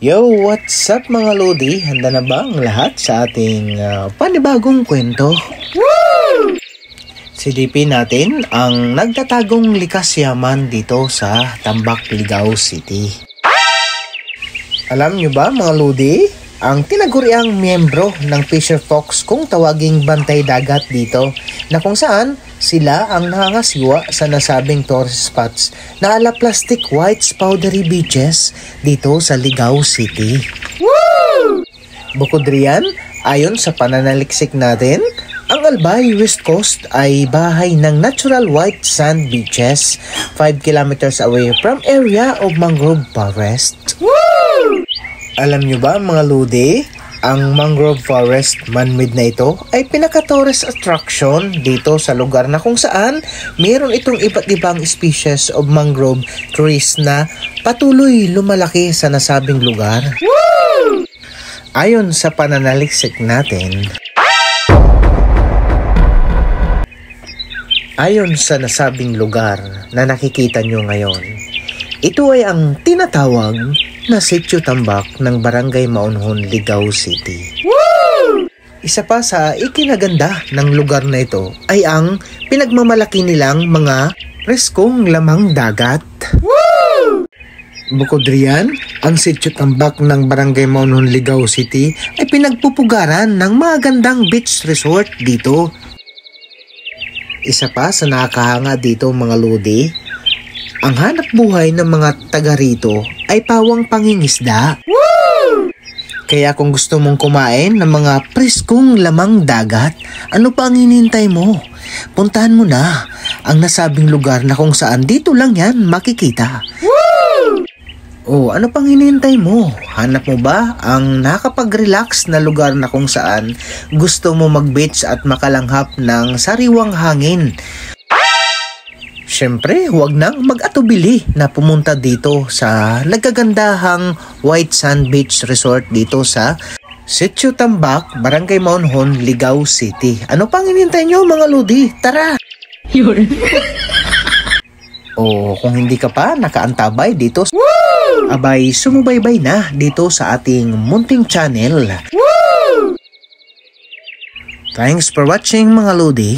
Yo, what's up mga Lodi? Handa na ba ang lahat sa ating panibagong kwento? Woo! CDP natin ang nagtatagong likas yaman dito sa Tambak, Ligao City. Alam nyo ba mga Lodi? Ang tinaguriang miyembro ng Fisher Fox kung tawaging bantay dagat dito na kung saan sila ang nangangasiwa sa nasabing tourist spots na ala plastic whites powdery beaches dito sa Ligao City. Woo! Bukod riyan, ayon sa pananaliksik natin, ang Albay West Coast ay bahay ng natural white sand beaches 5 kilometers away from area of mangrove forest. Woo! Alam nyo ba mga Lodi, ang mangrove forest man-made na ito ay pinaka-tourist attraction dito sa lugar na kung saan mayroon itong iba't ibang species of mangrove trees na patuloy lumalaki sa nasabing lugar. Woo! Ayon sa pananaliksik natin, ayon sa nasabing lugar na nakikita nyo ngayon, ito ay ang tinatawag na Sitio Tambak ng Barangay Maunhon, Ligao City. Woo! Isa pa sa ikinaganda ng lugar na ito ay ang pinagmamalaki nilang mga preskong lamang dagat. Woo! Bukod riyan, ang Sitio Tambak ng Barangay Maunhon, Ligao City ay pinagpupugaran ng mga gandang beach resort dito. Isa pa sa nakakahanga dito mga Lodi, ang hanap buhay ng mga taga rito ay pawang pangingisda. Woo! Kaya kung gusto mong kumain ng mga preskong lamang dagat, ano pa ang hinihintay mo? Puntahan mo na ang nasabing lugar na kung saan dito lang yan makikita. Woo! Oh, ano pang hinihintay mo? Hanap mo ba ang nakapag-relax na lugar na kung saan gusto mo mag-beach at makalanghap ng sariwang hangin? Siyempre, huwag nang mag-atubili na pumunta dito sa nagagandahang White Sand Beach Resort dito sa Sitio Tambak, Barangay Maunhon, Ligao City. Ano pang hinihintay nyo mga Lodi? Tara! O kung hindi ka pa nakaantabay dito, abay sumubaybay na dito sa ating munting channel. Woo! Thanks for watching mga Lodi.